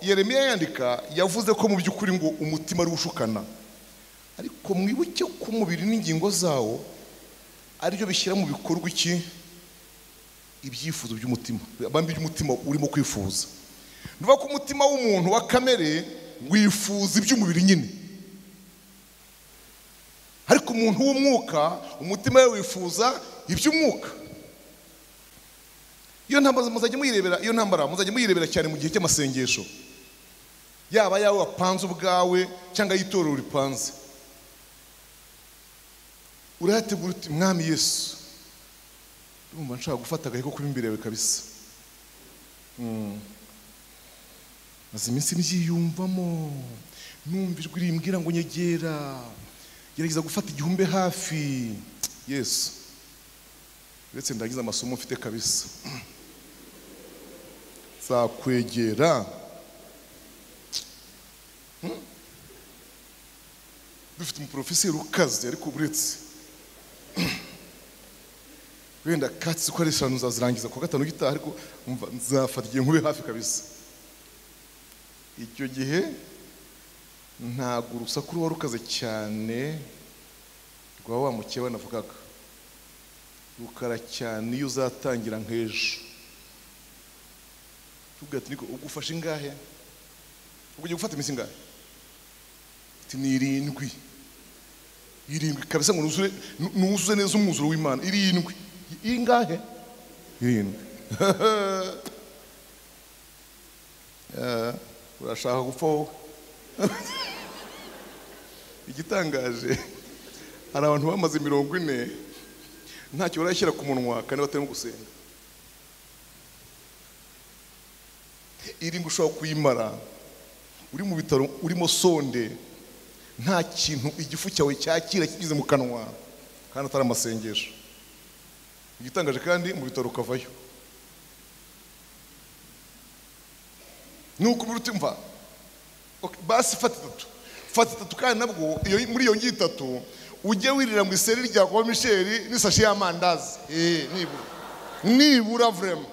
Yeremiya yandika yavuze ko mu by'ukuri ngo umutima ari ushukana, ariko mwibuke ko umubiri n'ingingo zawo aribyo bishyira mu bikorwa iki? ibyifuzo by'umutima, bambi by'umutima urimo kwifuza. Nuvuga ko umutima w'umuntu wa kamere wifuza iby'umubiri nyine, ariko umuntu w'umwuka umutima we wifuza iby'umwuka. Iyo ntambara muzajya muyirebera cyane mu gihe cy'amasengesho, yaba yawe wapanze ubwawe cyangwa y'itorero ripanze. Urahategura uti mwami Yesu, ndumva nshaka gufata agahe ko kuba imbere yawe kabisa. Maze iminsi mbyiyumvamo, numva ijwi rimbwira ngo nyegera, gerageza gufata igihumbi hafi. Yesu, uretse ndagize amasomo mfite kabisa, zakwegera. Dufite umuprofeseri ukaze, ariko uretse wenda katsi ko ari 5 uzazirangiza ku 5 gitaha, ariko umva nzafata igihe nkube hafi kabisa. Icyo gihe ntabwo urusaku ruba rukaze cyane rwa wa mukeba navugaga, rukara cyane iyo uzatangira nk'ejo. Tuvuga ati niko ugufasha ingahe, ugiye gufata iminsi ingahe? Ati ni 7 kabisa, ngo nuzuze neza umwuzuro w'Imana. 7 ingahe? 7. Urashaka gupfa wowe? Igitangaje, hari abantu bamaze 40 ntacyo barashyira ku munwa kandi batarimo gusenga. 7 ushobora kuyimara uri mu bitaro, urimo sonde, nta kintu igifu cyawe cyakira kigize mu kanwa kandi atari amasengesho. Igitangaje kandi mu bitaro ukavayo. Nuko birutimva, basi fata 3 kandi nabwo muri iyo ngi 3 ujye wirira mu iseri rya kwa Michel n'isashi y'amandazi. Nibura vraiment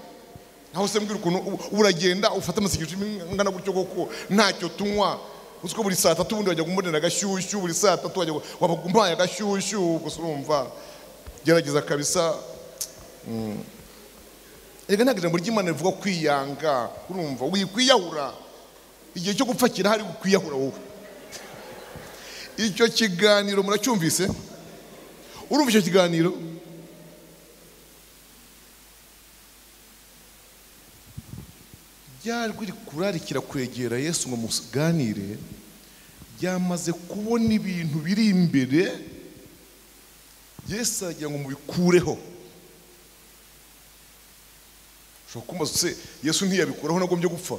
aho se mbwira ukuntu uragenda ufata amasengesho ngana gutyo koko ntacyo tunywa. Uziko buri saa 3 ubundi wajya kumbonera agashyushyu, buri saa 3 wajya wabagumpaye agashyushyu. Gusa urumva gerageza kabisa. Ega ntabwo ijambo ry'Imana rivuga kwiyanga. Urumva wikwiyahura, igihe cyo gupfakira hari kwiyahura wowe. Icyo kiganiro muracyumvise? Urumva icyo kiganiro? Ryarwi kurarikira kwegera Yesu ngo muganire, byamaze kubona ibintu biri imbere. Yesu agira ngo mubikureho. Shokumbaza se Yesu ntiyabikuraho nagombye gupfa?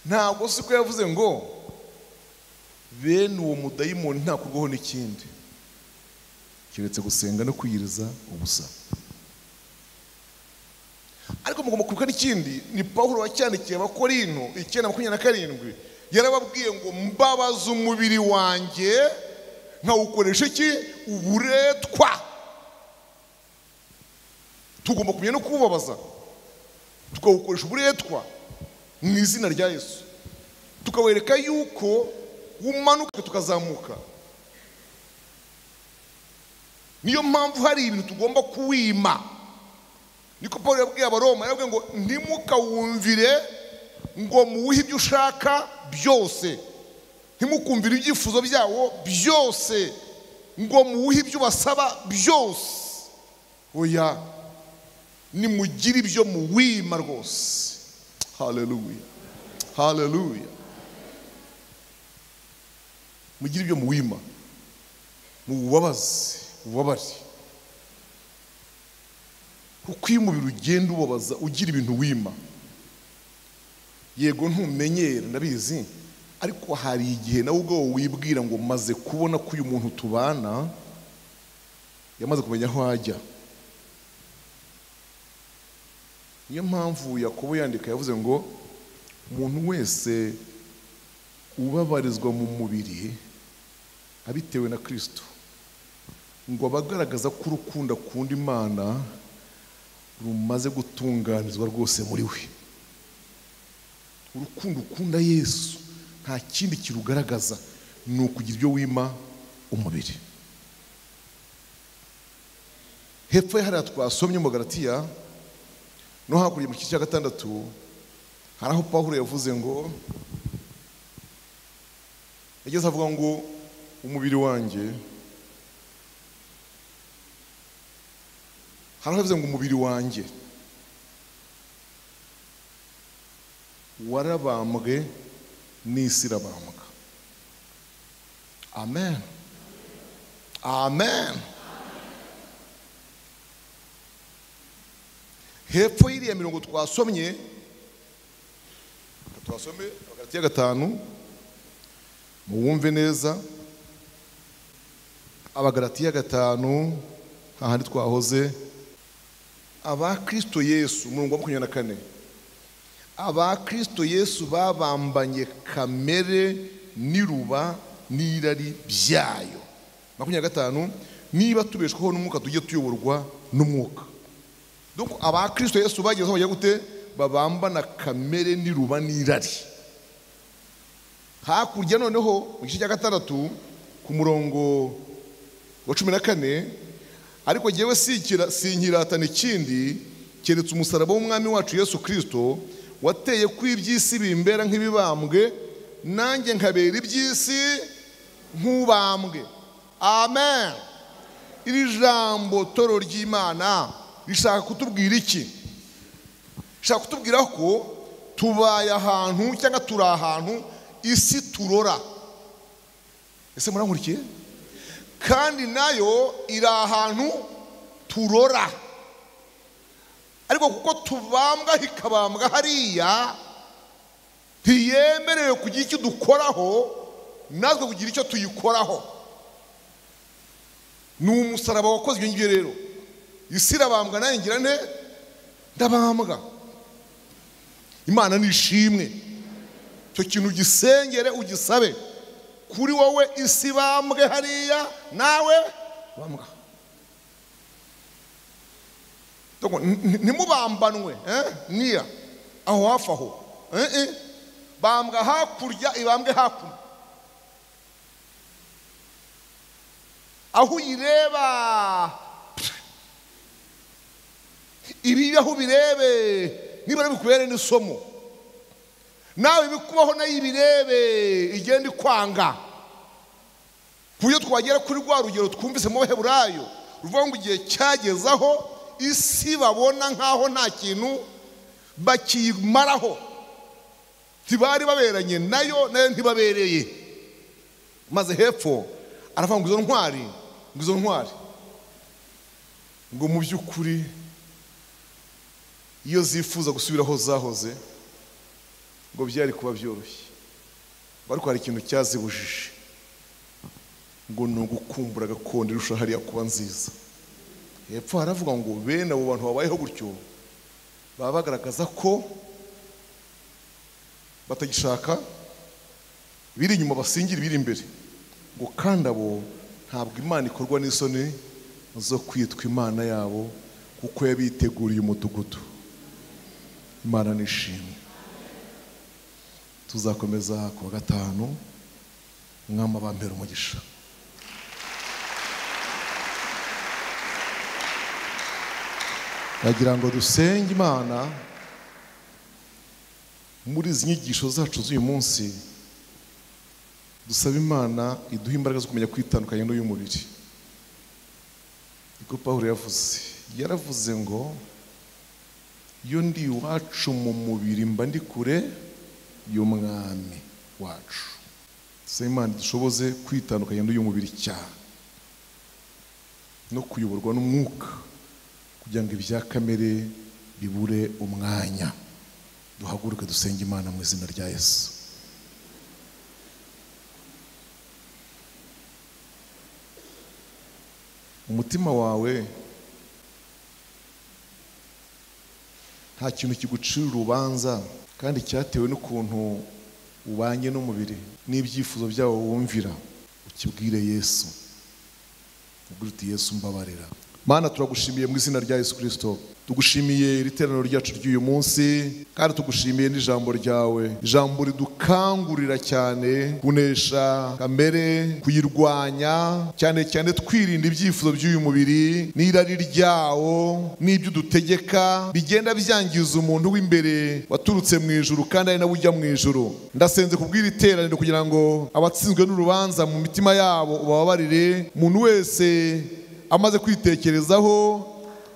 Ntabwo siko yavuze ngo bene uwo mudayimoni ntakurwaho n'ikindi kiretse gusenga no kwiyiriza ubusa. Ariko mugomba kuruka n'ikindi, ni Pawulo wacyandikiye Abakorinto 9:27, yarababwiye ngo mbabaza umubiri wanjye nkawukoresha iki? Uburetwa. Tugomba kumenya no kubabaza, tukawukoresha uburetwa mu izina rya Yesu, tukawereka yuko umanuka tukazamuka. Niyo mpamvu hari ibintu tugomba kuwima. Niko Pawulo yabwiye Abaroma, yabwiye ngo ntimukawumvire ngo muwuhe ibyo ushaka byose, ntimukumvire ibyifuzo byawo byose, ngo muwuhe ibyo basaba byose. Oya, nimugire ibyo muwima rwose. Haleluya, haleluya. Mugire ibyo muwima, mubabaze, ubabare. Kuko iyo umubiri ugenda ubabaza ugira ibintu wima, yego ntumenyera ndabizi, ariko hari igihe nawe ubwo wibwira ngo maze kubona ko uyu muntu tubana yamaze kumenya aho ajya. Niyo mpamvu Yakobo yandika yavuze ngo umuntu wese ubabarizwa mu mubiri abitewe na Kristo ngo abagaragaza ko urukundo akunda Imana rumaze gutunganizwa rwose muri we. Urukundo ukunda Yesu nta kindi kirugaragaza, ni ukugira ibyo wima umubiri. hepfo hariya twasomye mu Galatiya no hakurya mu gice cya 6 hari aho Pawulo yavuze ngo yageze avuga ngo umubiri wanjye, hari aho yavuze ngo umubiri wanjye warabambwe n'isi irabambwa. Amen, amen. Hepfo y'iriya mirongo twasomye, twasome Galatiya 5, muwumve neza. Abagalatiya 5 hahandi twahoze, aba Kristo Yesu, umurongo wa 24, aba Kristo Yesu babambanye kamere n'iruba n'irari byayo. 25, niba tubeshwaho n'umwuka tujye tuyoborwa n'umwuka. Donc aba Kristo Yesu bagezeho bajya gute? Babambana kamere n'iruba n'irari. Hakurya noneho mu gice cya 6 ku murongo wa 14, ariko jyewe sinkiratana ikindi keretse umusaraba w'umwami wacu Yesu Kristo wateye kw'iby'isi bimbera nk'ibibambwe, nanjye nkabera iby'isi nk'ubambwe. Amen. Iri jambo toro ry'Imana rishaka kutubwira iki? Rishaka kutubwira ko tubaye ahantu cyangwa turi ahantu isi turora. Ese murankurikiye? Kandi nayo iri ahantu turora. Ariko kuko tubambwa hikabambwa hariya, ntiyemerewe kugira icyo dukoraho, natwe kugira icyo tuyikoraho. Ni umusaraba wakoze ibyo ngibyo rero. Isi irabambwa nayo ngira nte? Ndabambwa. Imana nishimwe. Cyo kintu gisengere ugisabe. Kuri wowe isi bambwe hariya, nawe bambwa. Ntimubambanwe niya aho hafi aho. Bambwa hakurya, ibambwe hakuno. Aho uyireba ibi aho birebe, niba bikubere n'isomo, nawe bikubaho nayo ibirebe igenda ikwanga. Kuyo twagera kuri rwa rugero twumvise mu Baheburayo ruvuga ngo igihe cyagezaho isi babona nkaho nta kintu bakimaraho, ntibari baberanye nayo ntibabereye. Maze hepfo aravuga ngo izo ntwari ngo mu by'ukuri iyo zifuza gusubiraho zahoze ngo byari kuba byoroshye, ariko hari ikintu cyazibujije, ngo ni ugukumbura gakondo irusha hariya kuba nziza. Hepfo haravuga ngo bene abo bantu babayeho gutyo baba bagaragaza ko batagishaka biri inyuma basingira biri imbere, ngo kandi abo ntabwo Imana ikorwa n'isoni zo kwitwa Imana yabo, kuko yabiteguriye umudugudu. Imana nishimwe. Tuzakomeza ku wa 5, mwama bampera umugisha. Nagira ngo dusenge Imana muri izi nyigisho zacu z'uyu munsi, dusaba Imana iduha imbaraga zo kumenya kwitandukanya n'uyu mubiri. Niko Pawulo yaravuze ngo iyo ndi iwacu mu mubiri mba ndi kure y'umwami wacu. Dusaba Imana dushoboze kwitandukanya n'uyu mubiri cyane no kuyoborwa n'umwuka, kugira ngo ibya kamere bibure umwanya. Duhaguruke dusenge Imana mu izina rya Yesu. Umutima wawe nta kintu kigucira urubanza, kandi cyatewe n'ukuntu ubanye n'umubiri n'ibyifuzo byawo wumvira. Ukibwire Yesu, ubwire uti Yesu mbabarira. Mana turagushimiye mu izina rya Yesu Kristo. Tugushimiye iri teraniro ryacu ry'uyu munsi, kandi tugushimiye n'ijambo ryawe, ijambo ridukangurira cyane kunesha kamere, kuyirwanya cyane cyane twirinda ibyifuzo by'uyu mubiri n'irari ryawo n'ibyo dutegeka bigenda byangiza umuntu w'imbere waturutse mu ijuru kandi ari nawe ujya mu ijuru. Ndasenze kubwira iteraniro kugira ngo abatsinzwe n'urubanza mu mitima yabo ubababarire, umuntu wese amaze kwitekerezaho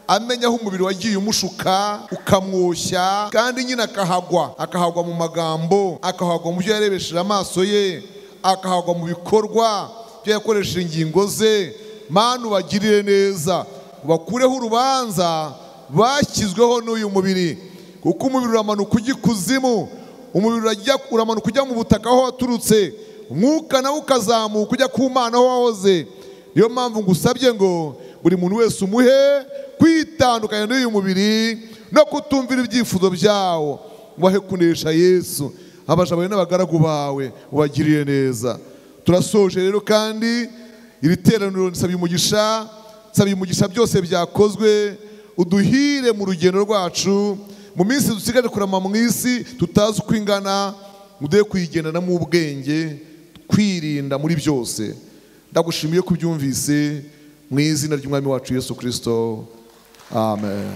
amenya aho umubiri wagiye umushuka ukamwoshya, kandi nyine akahagwa mu magambo, akahagwa mu byo yarebesheje amaso ye, akahagwa mu bikorwa byo yakoresheje ingingo ze. Mana ubagirire neza, ubakureho urubanza bashyizweho n'uyu mubiri, kuko umubiri uramanuka ujya ikuzimu, umubiri uramanuka ujya mu butaka aho waturutse, umwuka nawe ukazamuka ujya ku Mana aho wahoze. Niyo mpamvu ngusabye ngo buri muntu wese umuhe kwitandukanya n'uyu mubiri no kutumvira ibyifuzo byawo, ubahe kunesha Yesu. Abaja bawe n'abagaragu bawe ubagirire neza. Turasoje rero kandi iri teraniro nsabye umugisha byose byakozwe, uduhire mu rugendo rwacu mu minsi dusigaje kurama mu isi tutazi uko ingana, uduhe kuyigendanamo ubwenge, kwirinda muri byose. Ndagushimiye ko ubyumvise mu izina ry'Umwami wacu Yesu Kristo. Amen.